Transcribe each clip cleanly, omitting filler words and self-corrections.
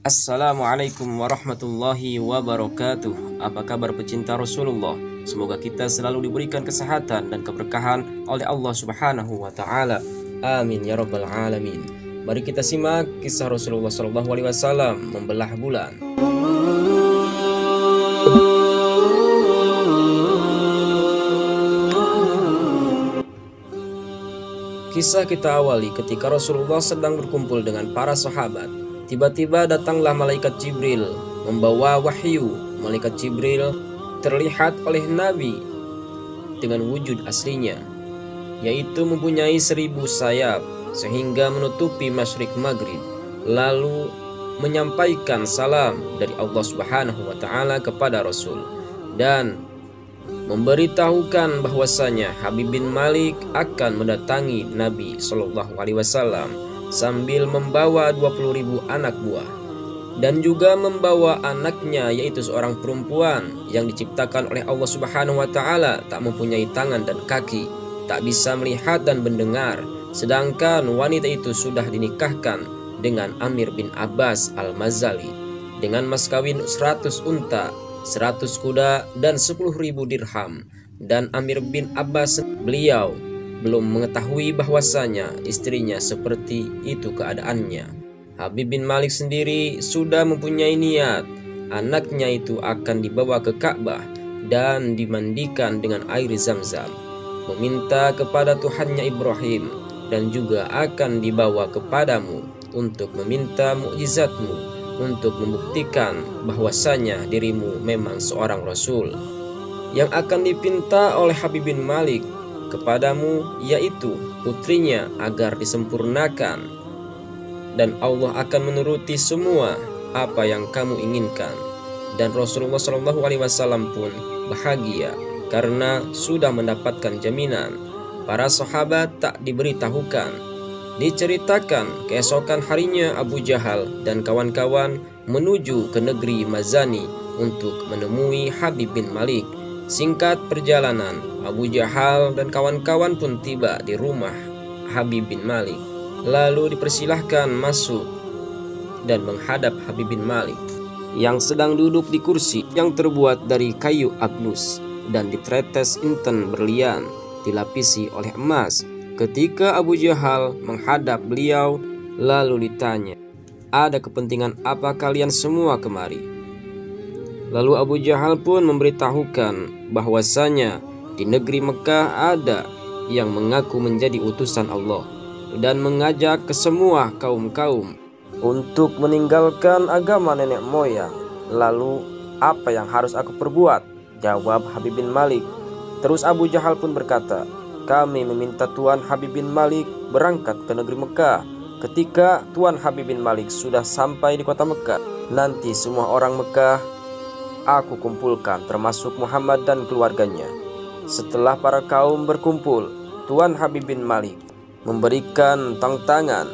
Assalamualaikum warahmatullahi wabarakatuh. Apa kabar pecinta Rasulullah? Semoga kita selalu diberikan kesehatan dan keberkahan oleh Allah Subhanahu wa taala. Amin ya rabbal alamin. Mari kita simak kisah Rasulullah SAW membelah bulan. Kisah kita awali ketika Rasulullah sedang berkumpul dengan para sahabat. Tiba-tiba datanglah malaikat Jibril membawa wahyu. Malaikat Jibril terlihat oleh Nabi dengan wujud aslinya, yaitu mempunyai 1000 sayap sehingga menutupi masyrik maghrib, lalu menyampaikan salam dari Allah Subhanahu wa taala kepada Rasul dan memberitahukan bahwasanya Habib bin Malik akan mendatangi Nabi Shallallahu Alaihi Wasallam sambil membawa 20.000 anak buah dan juga membawa anaknya, yaitu seorang perempuan yang diciptakan oleh Allah Subhanahu wa taala, tak mempunyai tangan dan kaki, tak bisa melihat dan mendengar, sedangkan wanita itu sudah dinikahkan dengan Amir bin Abbas al-Mazali dengan mas kawin 100 unta, 100 kuda dan 10.000 dirham. Dan Amir bin Abbas, beliau belum mengetahui bahwasanya istrinya seperti itu keadaannya. Habib bin Malik sendiri sudah mempunyai niat anaknya itu akan dibawa ke Ka'bah dan dimandikan dengan air Zam-Zam, meminta kepada Tuhannya Ibrahim, dan juga akan dibawa kepadamu untuk meminta mukjizatmu untuk membuktikan bahwasanya dirimu memang seorang Rasul. Yang akan dipinta oleh Habib bin Malik kepadamu yaitu putrinya agar disempurnakan, dan Allah akan menuruti semua apa yang kamu inginkan. Dan Rasulullah SAW pun bahagia karena sudah mendapatkan jaminan. Para sahabat tak diberitahukan. Diceritakan keesokan harinya Abu Jahal dan kawan-kawan menuju ke negeri Mazani untuk menemui Habib bin Malik. Singkat perjalanan, Abu Jahal dan kawan-kawan pun tiba di rumah Habib bin Malik, lalu dipersilahkan masuk dan menghadap Habib bin Malik yang sedang duduk di kursi yang terbuat dari kayu agnus dan ditretes inten berlian dilapisi oleh emas. Ketika Abu Jahal menghadap beliau, lalu ditanya, "Ada kepentingan apa kalian semua kemari?" Lalu Abu Jahal pun memberitahukan bahwasanya di negeri Mekah ada yang mengaku menjadi utusan Allah dan mengajak ke semua kaum-kaum untuk meninggalkan agama nenek moyang. Lalu apa yang harus aku perbuat? Jawab Habib bin Malik. Terus Abu Jahal pun berkata, "Kami meminta Tuan Habib bin Malik berangkat ke negeri Mekah. Ketika Tuan Habib bin Malik sudah sampai di kota Mekah, nanti semua orang Mekah aku kumpulkan, termasuk Muhammad dan keluarganya." Setelah para kaum berkumpul, Tuan Habib bin Malik memberikan tantangan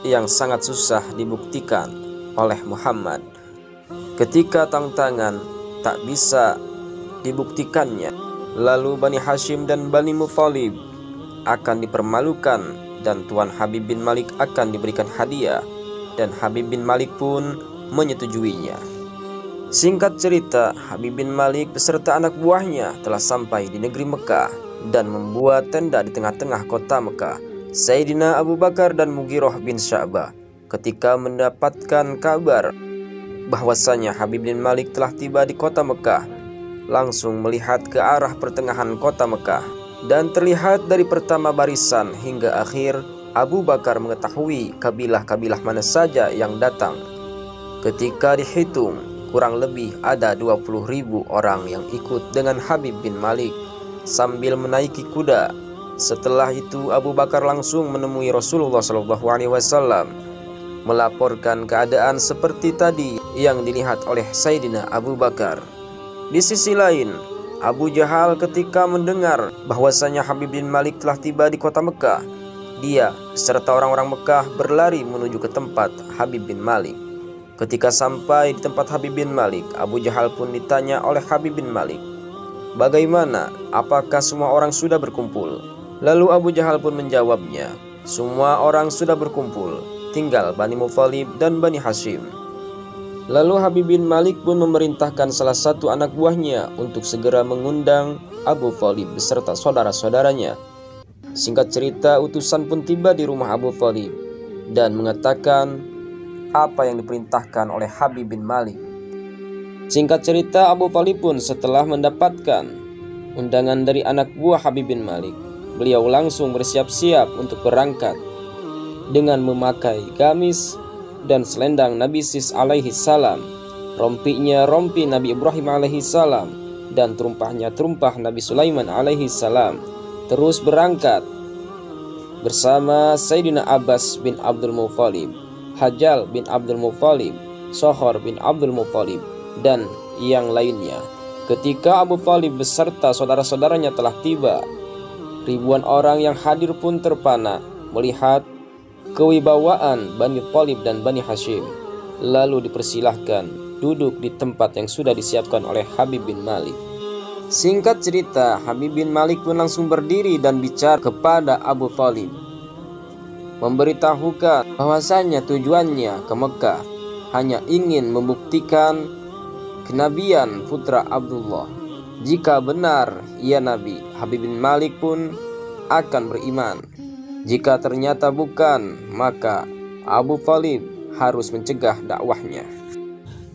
yang sangat susah dibuktikan oleh Muhammad. Ketika tantangan tak bisa dibuktikannya, lalu Bani Hashim dan Bani Muthalib akan dipermalukan dan Tuan Habib bin Malik akan diberikan hadiah, dan Habib bin Malik pun menyetujuinya. Singkat cerita, Habib bin Malik beserta anak buahnya telah sampai di negeri Mekah dan membuat tenda di tengah-tengah kota Mekah. Sayyidina Abu Bakar dan Mughirah bin Sya'bah ketika mendapatkan kabar bahwasanya Habib bin Malik telah tiba di kota Mekah, langsung melihat ke arah pertengahan kota Mekah, dan terlihat dari pertama barisan hingga akhir Abu Bakar mengetahui kabilah-kabilah mana saja yang datang. Ketika dihitung, kurang lebih ada 20.000 orang yang ikut dengan Habib bin Malik sambil menaiki kuda. Setelah itu Abu Bakar langsung menemui Rasulullah SAW, melaporkan keadaan seperti tadi yang dilihat oleh Sayyidina Abu Bakar. Di sisi lain, Abu Jahal ketika mendengar bahwasanya Habib bin Malik telah tiba di kota Mekah, dia beserta orang-orang Mekah berlari menuju ke tempat Habib bin Malik. Ketika sampai di tempat Habib bin Malik, Abu Jahal pun ditanya oleh Habib bin Malik, "Bagaimana? Apakah semua orang sudah berkumpul?" Lalu Abu Jahal pun menjawabnya, "Semua orang sudah berkumpul, tinggal Bani Muthalib dan Bani Hashim." Lalu Habib bin Malik pun memerintahkan salah satu anak buahnya untuk segera mengundang Abu Thalib beserta saudara-saudaranya. Singkat cerita, utusan pun tiba di rumah Abu Thalib dan mengatakan apa yang diperintahkan oleh Habib bin Malik. Singkat cerita, Abu Thalib pun setelah mendapatkan undangan dari anak buah Habib bin Malik, beliau langsung bersiap-siap untuk berangkat dengan memakai gamis dan selendang Nabi Sis alaihi salam, rompinya rompi Nabi Ibrahim alaihi salam, dan terumpahnya terumpah Nabi Sulaiman alaihi salam. Terus berangkat bersama Sayyidina Abbas bin Abdul Muthalib, Hajjal bin Abdul Muthalib, Sohor bin Abdul Muthalib, dan yang lainnya. Ketika Abu Thalib beserta saudara-saudaranya telah tiba, ribuan orang yang hadir pun terpana melihat kewibawaan Bani Thalib dan Bani Hashim. Lalu dipersilahkan duduk di tempat yang sudah disiapkan oleh Habib bin Malik. Singkat cerita, Habib bin Malik pun langsung berdiri dan bicara kepada Abu Thalib, memberitahukan bahwasanya tujuannya ke Mekah hanya ingin membuktikan kenabian putra Abdullah. Jika benar ia Nabi, Habib bin Malik pun akan beriman. Jika ternyata bukan, maka Abu Thalib harus mencegah dakwahnya.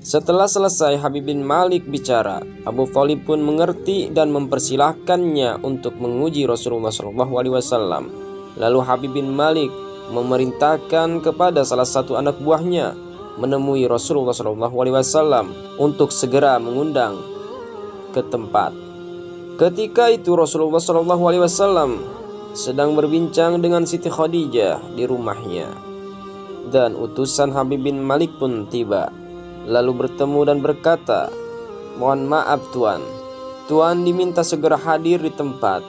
Setelah selesai Habib bin Malik bicara, Abu Thalib pun mengerti dan mempersilahkannya untuk menguji Rasulullah SAW. Lalu Habib bin Malik memerintahkan kepada salah satu anak buahnya menemui Rasulullah SAW untuk segera mengundang ke tempat. Ketika itu Rasulullah SAW sedang berbincang dengan Siti Khadijah di rumahnya, dan utusan Habib bin Malik pun tiba, lalu bertemu dan berkata, "Mohon maaf Tuan, Tuan diminta segera hadir di tempat.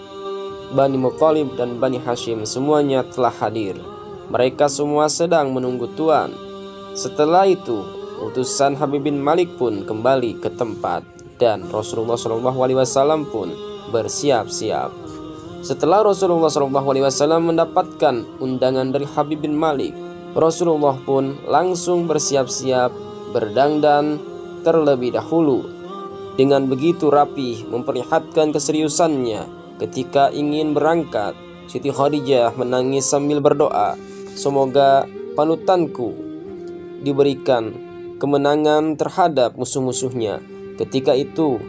Bani Muthalib dan Bani Hashim semuanya telah hadir. Mereka semua sedang menunggu Tuan." Setelah itu utusan Habib bin Malik pun kembali ke tempat, dan Rasulullah SAW pun bersiap-siap. Setelah Rasulullah SAW mendapatkan undangan dari Habib bin Malik, Rasulullah pun langsung bersiap-siap berdangdan terlebih dahulu. Dengan begitu rapih memperlihatkan keseriusannya ketika ingin berangkat. Siti Khadijah menangis sambil berdoa, "Semoga panutanku diberikan kemenangan terhadap musuh-musuhnya." Ketika itu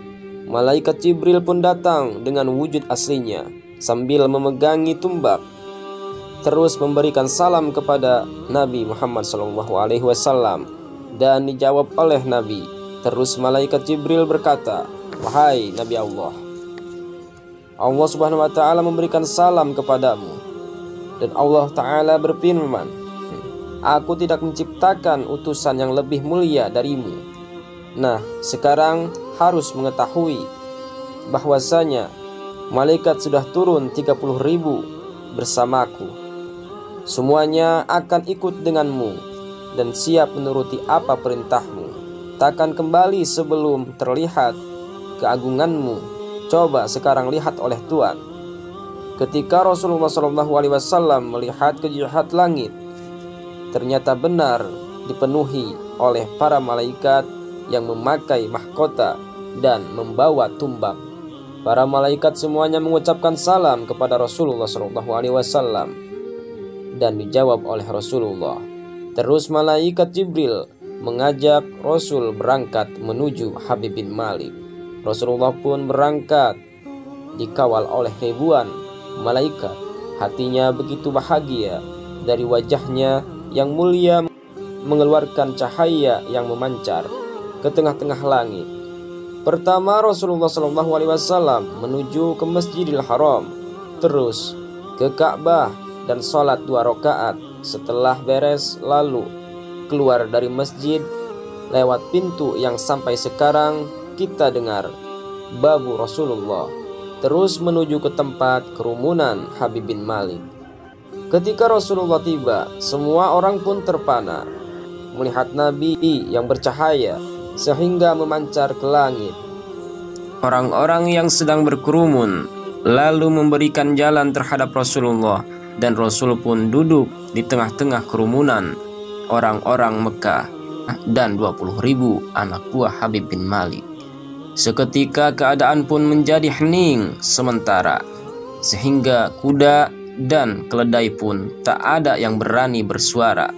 malaikat Jibril pun datang dengan wujud aslinya sambil memegangi tumbak, terus memberikan salam kepada Nabi Muhammad SAW, dan dijawab oleh Nabi. Terus malaikat Jibril berkata, "Wahai Nabi Allah, Allah Subhanahu wa Ta'ala memberikan salam kepadamu." Dan Allah Ta'ala berfirman, "Aku tidak menciptakan utusan yang lebih mulia darimu." Nah, sekarang harus mengetahui bahwasanya malaikat sudah turun 30.000 bersamaku. Semuanya akan ikut denganmu dan siap menuruti apa perintahmu. Takkan kembali sebelum terlihat keagunganmu. Coba sekarang lihat oleh Tuhan. Ketika Rasulullah SAW melihat ke jihad langit, ternyata benar dipenuhi oleh para malaikat yang memakai mahkota dan membawa tumbak. Para malaikat semuanya mengucapkan salam kepada Rasulullah SAW dan dijawab oleh Rasulullah. Terus malaikat Jibril mengajak Rasul berangkat menuju Habib bin Malik. Rasulullah pun berangkat dikawal oleh ribuan malaikat. Hatinya begitu bahagia, dari wajahnya yang mulia mengeluarkan cahaya yang memancar ke tengah-tengah langit. Pertama Rasulullah SAW menuju ke Masjidil Haram, terus ke Ka'bah dan sholat 2 rakaat. Setelah beres lalu keluar dari masjid lewat pintu yang sampai sekarang kita dengar, Babu Rasulullah, terus menuju ke tempat kerumunan Habib bin Malik. Ketika Rasulullah tiba, semua orang pun terpana melihat Nabi yang bercahaya sehingga memancar ke langit. Orang-orang yang sedang berkerumun lalu memberikan jalan terhadap Rasulullah, dan Rasul pun duduk di tengah-tengah kerumunan orang-orang Mekah. dan 20.000 anak buah Habib bin Malik. Seketika keadaan pun menjadi hening sementara, sehingga kuda dan keledai pun tak ada yang berani bersuara.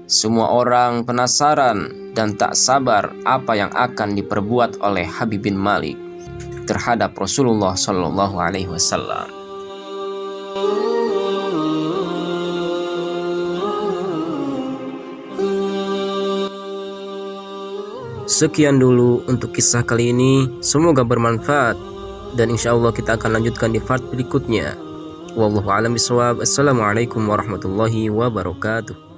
Semua orang penasaran dan tak sabar apa yang akan diperbuat oleh Habib bin Malik terhadap Rasulullah Shallallahu Alaihi Wasallam. Sekian dulu untuk kisah kali ini, semoga bermanfaat dan insya Allah kita akan lanjutkan di part berikutnya. Wallahu a'lam bishawab. Assalamualaikum warahmatullahi wabarakatuh.